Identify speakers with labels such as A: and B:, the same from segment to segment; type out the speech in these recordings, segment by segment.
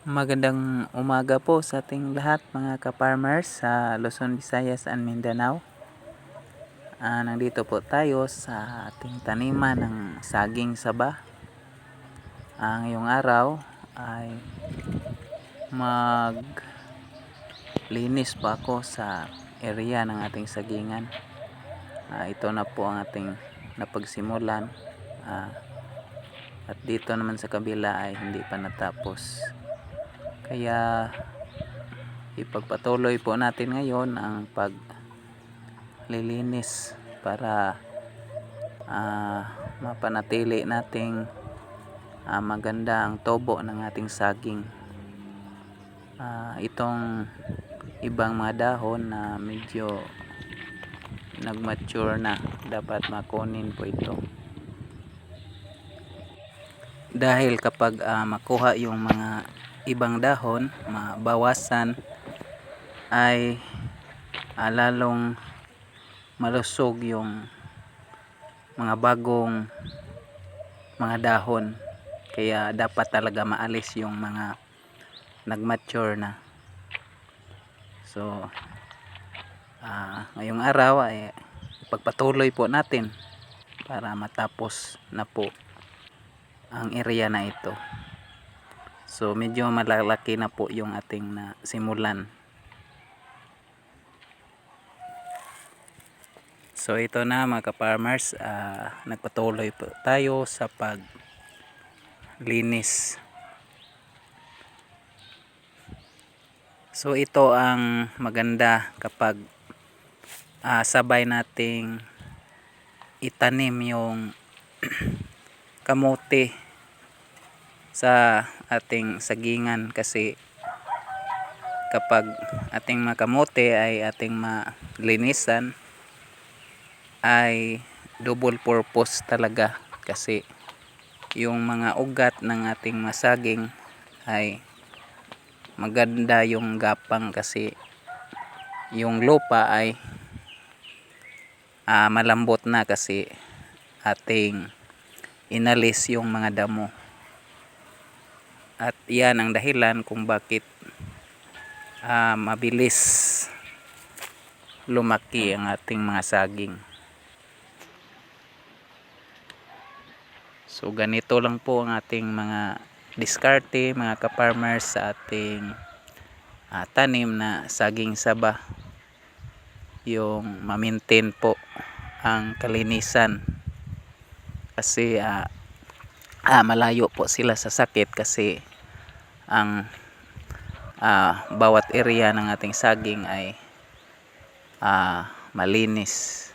A: Magandang umaga po sa ating lahat mga ka-farmers sa Luzon, Visayas and Mindanao. Nandito po tayo sa ating taniman ng saging saba. Ngayong araw ay maglinis pa ako sa area ng ating sagingan. Ito na po ang ating napagsimulan. At dito naman sa kabila ay hindi pa natapos. Kaya ipagpatuloy po natin ngayon ang paglilinis para mapanatili nating maganda ang tobo ng ating saging. Itong ibang mga dahon na medyo nagmature na, dapat makunin po ito. Dahil kapag makuha yung mga ibang dahon, mabawasan, ay lalong malusog yung mga bagong mga dahon. Kaya dapat talaga maalis yung mga nagmature na. So ngayong araw ay pagpatuloy po natin para matapos na po ang area na ito. So medyo malalaki na po yung ating simulan. So ito na mga ka-farmers, nagpatuloy po tayo sa paglinis. So ito ang maganda kapag sabay nating itanim yung kamote sa ating sagingan, kasi kapag ating mga kamote ay ating malinisan ay double purpose talaga, kasi yung mga ugat ng ating masaging ay maganda yung gapang, kasi yung lupa ay malambot na kasi ating inalis yung mga damo. At yan ang dahilan kung bakit mabilis lumaki ang ating mga saging. So ganito lang po ang ating mga diskarte mga ka-farmers sa ating tanim na saging saba. Yung ma-maintain po ang kalinisan, kasi malayo po sila sa sakit, kasi ang bawat area ng ating saging ay malinis.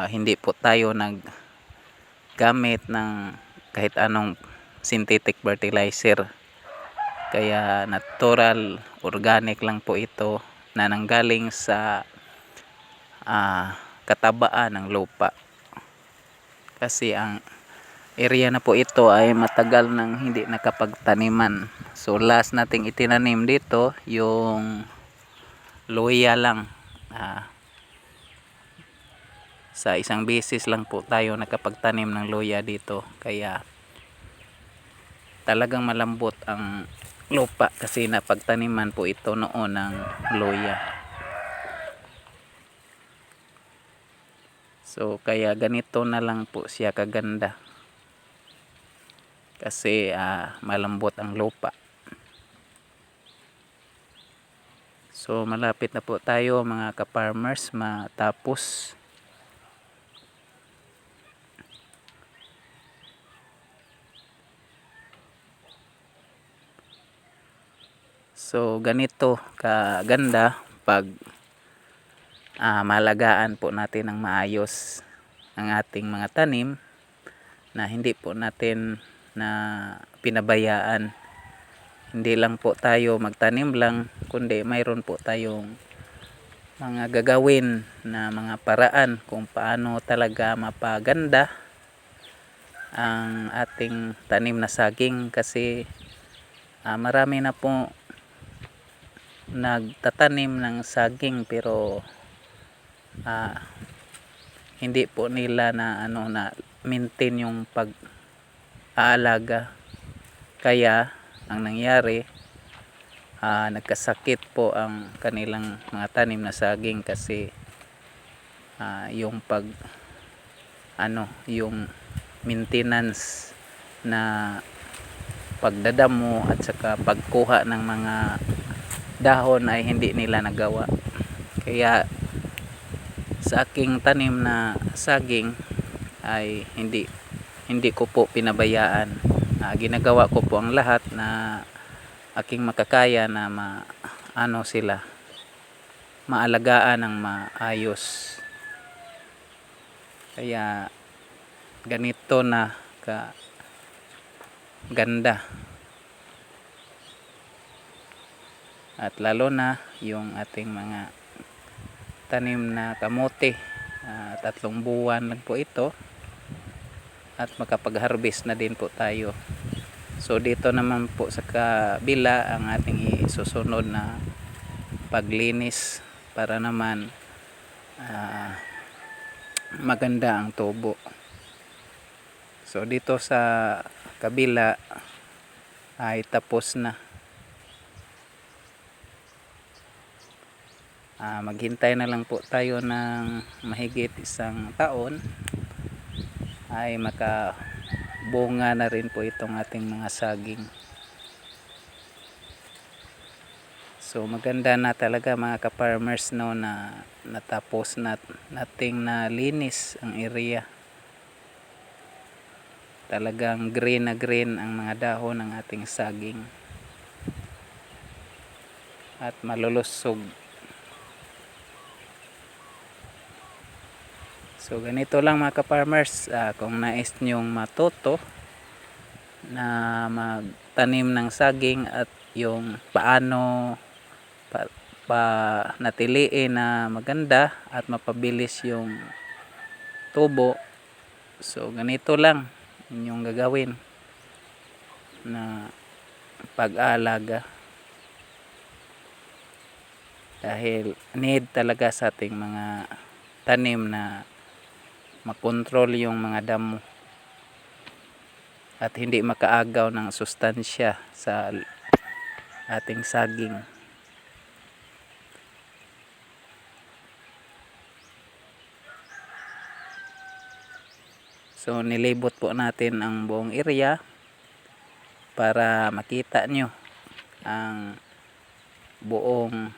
A: Hindi po tayo naggamit ng kahit anong synthetic fertilizer, kaya natural, organic lang po ito na nanggaling sa katabaan ng lupa. Kasi ang area na po ito ay matagal nang hindi nakapagtaniman. So last nating itinanim dito yung luya lang. Sa isang beses lang po tayo nakapagtanim ng luya dito, kaya talagang malambot ang lupa kasi napagtaniman po ito noon ng luya. So kaya ganito na lang po siya kaganda, kasi malambot ang lupa. So malapit na po tayo mga ka-farmers matapos. So ganito kaganda pag malagaan po natin ng maayos ang ating mga tanim, na hindi po natin na pinabayaan. Hindi lang po tayo magtanim lang, kundi mayroon po tayong mga gagawin na mga paraan kung paano talaga mapaganda ang ating tanim na saging, kasi marami na po nagtatanim ng saging pero hindi po nila na maintain yung pag-aalaga. Kaya ang nangyari, nagkasakit po ang kanilang mga tanim na saging kasi yung yung maintenance na pagdadamo at saka pagkuha ng mga dahon ay hindi nila nagawa. Kaya sa aking tanim na saging ay hindi ko po pinabayaan. Ginagawa ko po ang lahat na aking makakaya na maalagaan ng maayos. Kaya ganito na ganda. At lalo na yung ating mga tanim na kamote, 3 buwan lang po ito at makapag-harvest na din po tayo. So dito naman po sa kabila ang ating isusunod na paglinis para naman maganda ang tubo. So dito sa kabila ay tapos na. Maghintay na lang po tayo ng mahigit 1 taon ay makabunga na rin po itong ating mga saging. So maganda na talaga mga ka-farmers, no, na natapos nating nalinis ang area. Talagang green na green ang mga dahon ng ating saging at malulusog. So ganito lang mga ka-farmers, kung nais nyong matuto na magtanim ng saging at yung paano natiliin na maganda at mapabilis yung tubo, so ganito lang inyong gagawin na pag-aalaga, dahil need talaga sa ating mga tanim na makontrol yung mga damo at hindi makaagaw ng sustansya sa ating saging. So nilibot po natin ang buong area para makita nyo ang buong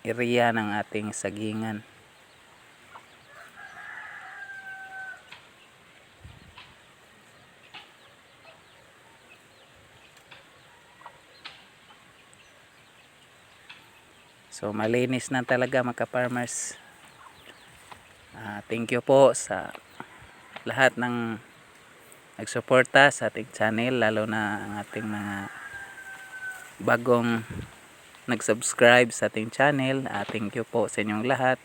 A: area ng ating sagingan. So malinis na talaga mga farmers. Thank you po sa lahat ng nagsuporta sa ating channel, lalo na ang ating mga bagong nag-subscribe sa ating channel. Thank you po sa inyong lahat,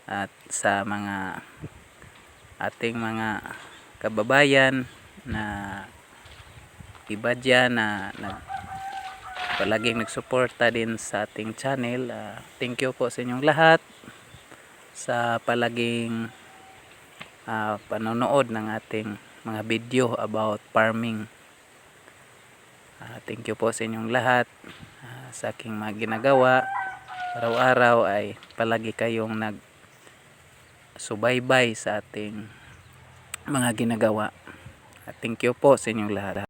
A: at sa mga ating mga kababayan na iba dyan na palaging nagsuporta din sa ating channel. Thank you po sa inyong lahat sa palaging panonood ng ating mga video about farming. Thank you po sa inyong lahat. Sa aking mga ginagawa araw-araw ay palagi kayong nagsubaybay sa ating mga ginagawa. Thank you po sa inyong lahat.